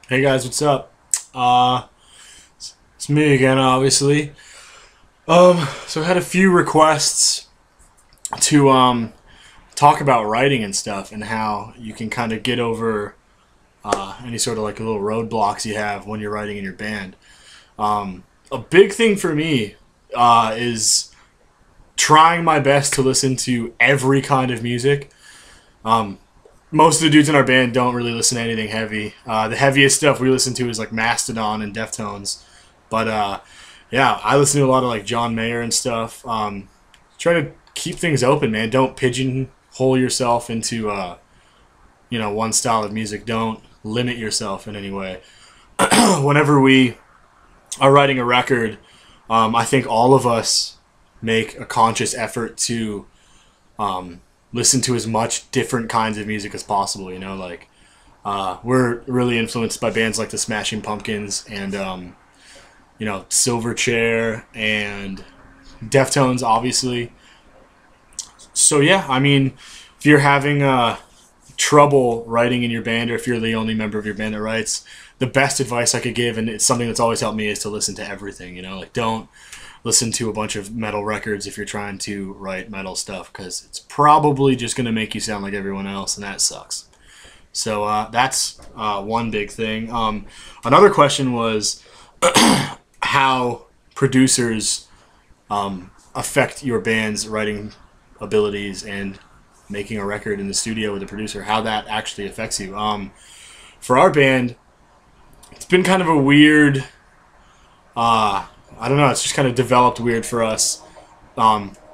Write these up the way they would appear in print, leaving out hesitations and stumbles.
Hey guys, what's up? It's me again, obviously. So I had a few requests to talk about writing and stuff, and how you can kind of get over any sort of like little roadblocks you have when you're writing in your band. A big thing for me is trying my best to listen to every kind of music. Um, Most of the dudes in our band don't really listen to anything heavy. The heaviest stuff we listen to is like Mastodon and Deftones. But yeah, I listen to a lot of like John Mayer and stuff. Try to keep things open, man. Don't pigeonhole yourself into one style of music. Don't limit yourself in any way. Whenever we are writing a record, I think all of us make a conscious effort to listen to as much different kinds of music as possible. We're really influenced by bands like the Smashing Pumpkins and Silverchair and Deftones, obviously. So yeah, I mean, if you're having trouble writing in your band, or if you're the only member of your band that writes, the best advice I could give, and it's something that's always helped me, is to listen to everything. Don't listen to a bunch of metal records if you're trying to write metal stuff, because it's probably just going to make you sound like everyone else, and that sucks. So that's one big thing. Another question was how producers affect your band's writing abilities and making a record in the studio with a producer, how that actually affects you. For our band, it's been kind of a weird, I don't know, it's just kind of developed weird for us.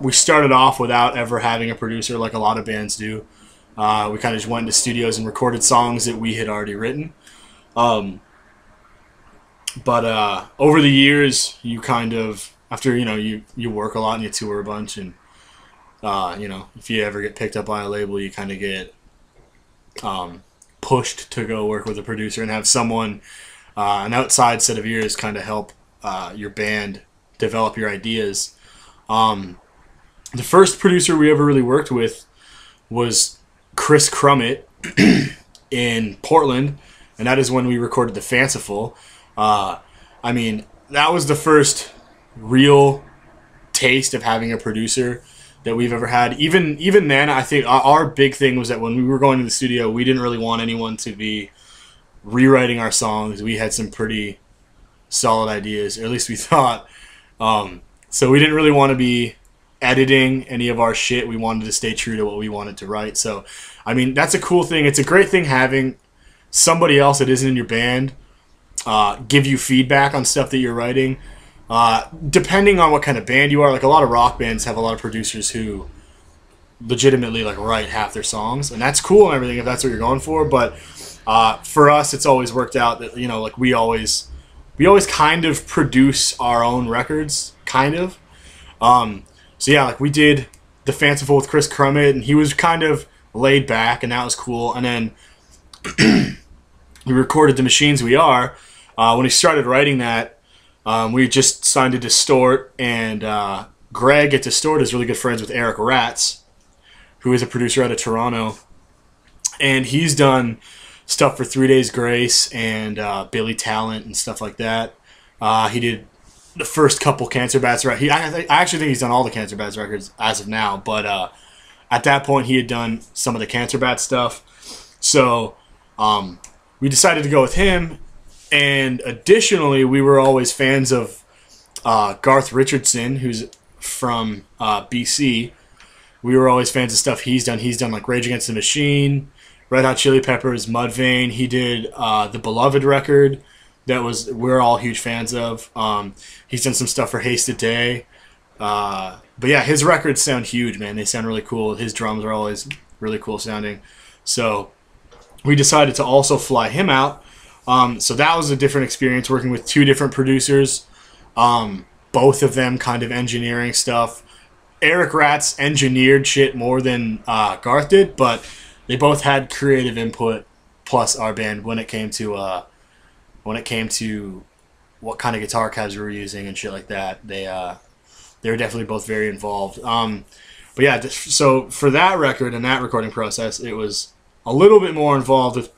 We started off without ever having a producer like a lot of bands do. We kind of just went into studios and recorded songs that we had already written. But over the years, you kind of, after, you work a lot and you tour a bunch, and, if you ever get picked up by a label, you kind of get pushed to go work with a producer and have someone, an outside set of ears, kind of help your band develop your ideas. The first producer we ever really worked with was Chris Crummett in Portland, and that is when we recorded The Fanciful. I mean, that was the first real taste of having a producer that we've ever had. Even then, I think our big thing was that when we were going to the studio, we didn't really want anyone to be rewriting our songs. We had some pretty solid ideas, or at least we thought. So we didn't really want to be editing any of our shit. We wanted to stay true to what we wanted to write. So, I mean, that's a cool thing. It's a great thing having somebody else that isn't in your band give you feedback on stuff that you're writing. Depending on what kind of band you are, like a lot of rock bands have a lot of producers who legitimately like write half their songs, and that's cool and everything if that's what you're going for. But for us, it's always worked out that like we always kind of produce our own records, kind of. So yeah, like we did The Fanciful with Chris Crummett, and he was kind of laid back, and that was cool. And then we recorded The Machines We Are. When he started writing that, we just signed to Distort, and Greg at Distort is really good friends with Eric Ratz, who is a producer out of Toronto, and he's done stuff for 3 Days Grace and Billy Talent and stuff like that. He did the first couple Cancer Bats records. I actually think he's done all the Cancer Bats records as of now, but at that point he had done some of the Cancer Bats stuff. So we decided to go with him, and additionally we were always fans of Garth Richardson, who's from BC. We were always fans of stuff he's done. He's done like Rage Against the Machine, Red Hot Chili Peppers, Mudvayne. He did the Beloved record that we're all huge fans of. He's done some stuff for Hasted Day. But yeah, his records sound huge, man. They sound really cool. His drums are always really cool sounding. So we decided to also fly him out. So that was a different experience, working with two different producers. Both of them kind of engineering stuff. Eric Ratz engineered shit more than Garth did, but they both had creative input, plus our band, when it came to what kind of guitar cabs we were using and shit like that. They were definitely both very involved. But yeah, so for that record and that recording process, it was a little bit more involved with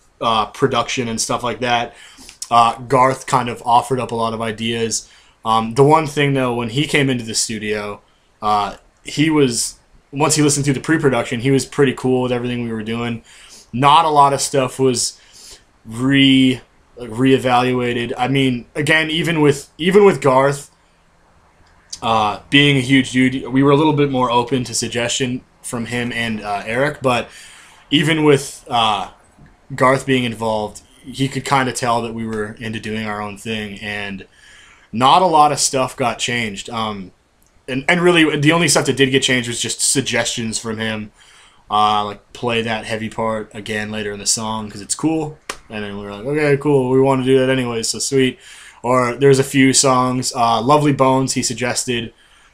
production and stuff like that. Garth kind of offered up a lot of ideas. The one thing though, when he came into the studio, he was, once he listened to the pre-production, he was pretty cool with everything we were doing. Not a lot of stuff was reevaluated. I mean, again, even with Garth being a huge dude, we were a little bit more open to suggestion from him and Eric. But even with Garth being involved, he could kind of tell that we were into doing our own thing, and not a lot of stuff got changed. And really, the only stuff that did get changed was just suggestions from him. Like, play that heavy part again later in the song because it's cool. And then we were like, okay, cool, we want to do that anyway, so sweet. Or there's a few songs. Lovely Bones, he suggested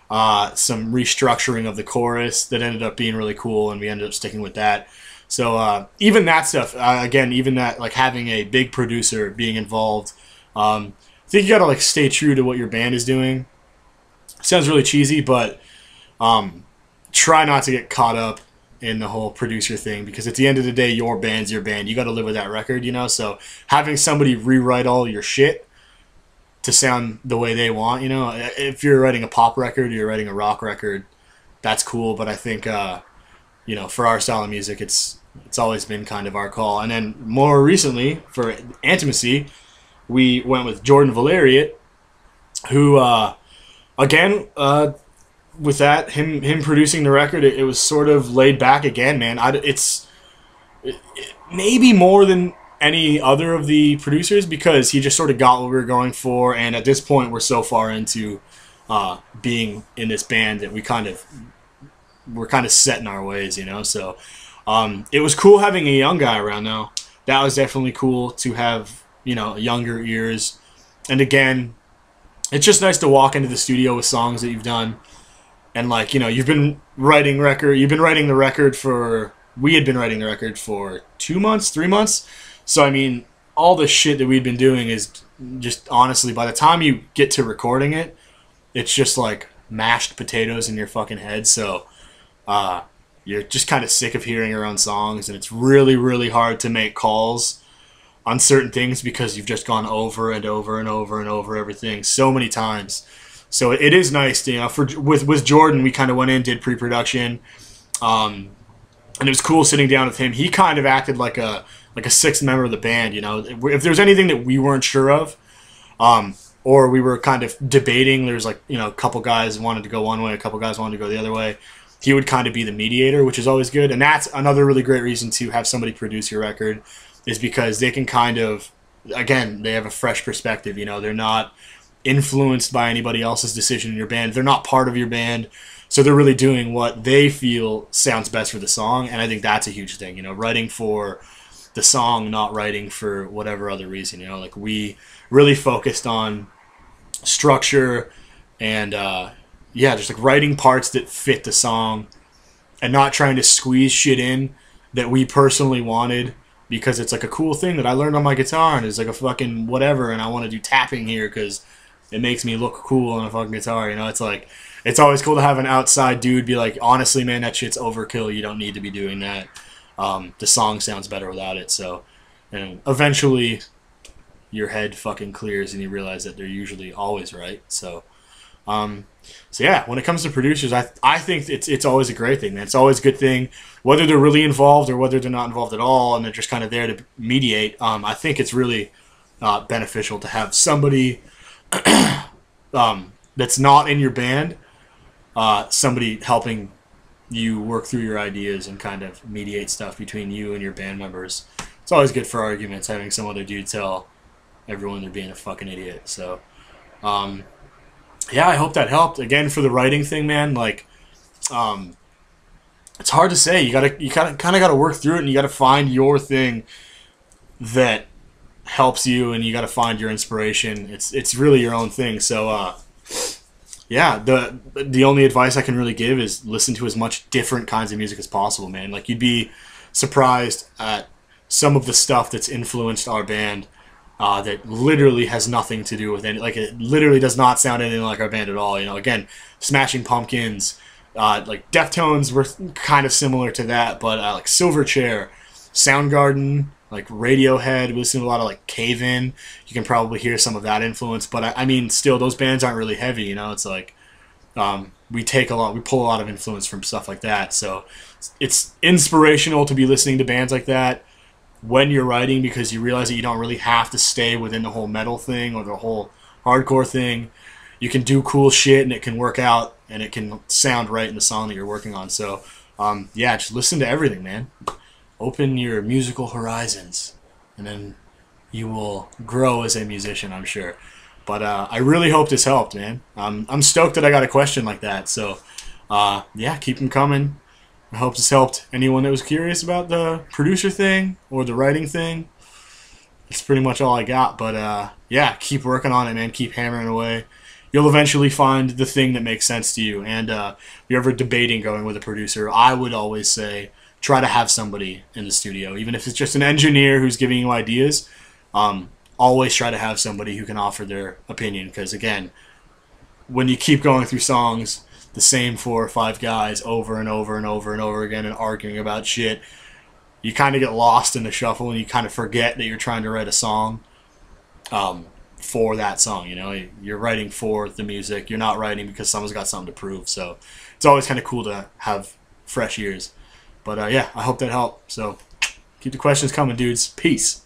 some restructuring of the chorus that ended up being really cool, and we ended up sticking with that. So even that stuff, again, even that, like, having a big producer being involved, I think you got to, like, stay true to what your band is doing. Sounds really cheesy, but try not to get caught up in the whole producer thing, because at the end of the day, your band's your band. You got to live with that record, you know? So having somebody rewrite all your shit to sound the way they want, you know? If you're writing a pop record or you're writing a rock record, that's cool, but I think, you know, for our style of music, it's always been kind of our call. And then more recently, for Intimacy, we went with Jordan Valeriot, who, again, with that, him producing the record, it was sort of laid back again, man. It's maybe more than any other of the producers, because he just sort of got what we were going for, and at this point, we're so far into being in this band that we're kind of set in our ways, you know. So it was cool having a young guy around, though. That was definitely cool to have, you know, younger ears. And again, it's just nice to walk into the studio with songs that you've done. And, like, you know, we had been writing the record for 2 months, 3 months. So, I mean, all the shit that we'd been doing is just, honestly, by the time you get to recording it, it's just like mashed potatoes in your fucking head. So, you're just kind of sick of hearing your own songs, and it's really, really hard to make calls on certain things because you've just gone over and over and over and over everything so many times. So it is nice, you know. With Jordan, we kind of went in, did pre-production, and it was cool sitting down with him. He kind of acted like a sixth member of the band, you know. If there's anything that we weren't sure of, or we were kind of debating, there's, like, you know, a couple guys wanted to go one way, a couple guys wanted to go the other way. He would kind of be the mediator, which is always good. And that's another really great reason to have somebody produce your record, is because they can kind of, again, they have a fresh perspective, you know. They're not influenced by anybody else's decision in your band. They're not part of your band, so they're really doing what they feel sounds best for the song. And I think that's a huge thing, you know, writing for the song, not writing for whatever other reason, you know. Like, we really focused on structure and just like writing parts that fit the song, and not trying to squeeze shit in that we personally wanted because it's like a cool thing that I learned on my guitar and it's like a fucking whatever, and I want to do tapping here because it makes me look cool on a fucking guitar, you know. It's like, it's always cool to have an outside dude be like, honestly, man, that shit's overkill. You don't need to be doing that. The song sounds better without it. So, and eventually your head fucking clears and you realize that they're usually always right. So yeah, when it comes to producers, I think it's always a great thing, man. It's always a good thing, whether they're really involved or whether they're not involved at all, and they're just kind of there to mediate. I think it's really beneficial to have somebody that's not in your band, somebody helping you work through your ideas and kind of mediate stuff between you and your band members. It's always good for arguments, having some other dude tell everyone they're being a fucking idiot. So, yeah, I hope that helped. Again, for the writing thing, man, like, it's hard to say. You kind of gotta work through it, and you gotta find your thing that helps you, and you gotta find your inspiration. It's really your own thing. So, yeah, the only advice I can really give is listen to as much different kinds of music as possible, man. Like, you'd be surprised at some of the stuff that's influenced our band. That literally has nothing to do with any, like, it literally does not sound anything like our band at all. You know, again, Smashing Pumpkins, like Deftones were kind of similar to that, but like Silverchair, Soundgarden, like Radiohead. We listen to a lot of like Cave In. You can probably hear some of that influence, but I mean, still, those bands aren't really heavy. You know, it's like we pull a lot of influence from stuff like that. So it's inspirational to be listening to bands like that when you're writing, because you realize that you don't really have to stay within the whole metal thing or the whole hardcore thing. You can do cool shit and it can work out and it can sound right in the song that you're working on. So yeah, just listen to everything, man. Open your musical horizons, and then you will grow as a musician, I'm sure. But I really hope this helped, man. I'm stoked that I got a question like that. So yeah, keep them coming. I hope this helped anyone that was curious about the producer thing or the writing thing. That's pretty much all I got. But yeah, keep working on it, man. Keep hammering away. You'll eventually find the thing that makes sense to you. And if you're ever debating going with a producer, I would always say try to have somebody in the studio. Even if it's just an engineer who's giving you ideas, always try to have somebody who can offer their opinion. Because, again, when you keep going through songs, the same 4 or 5 guys over and over and over and over again and arguing about shit, you kind of get lost in the shuffle and you kind of forget that you're trying to write a song for that song. You know, you're writing for the music. You're not writing because someone's got something to prove. So it's always kind of cool to have fresh ears. But yeah, I hope that helped. So keep the questions coming, dudes. Peace.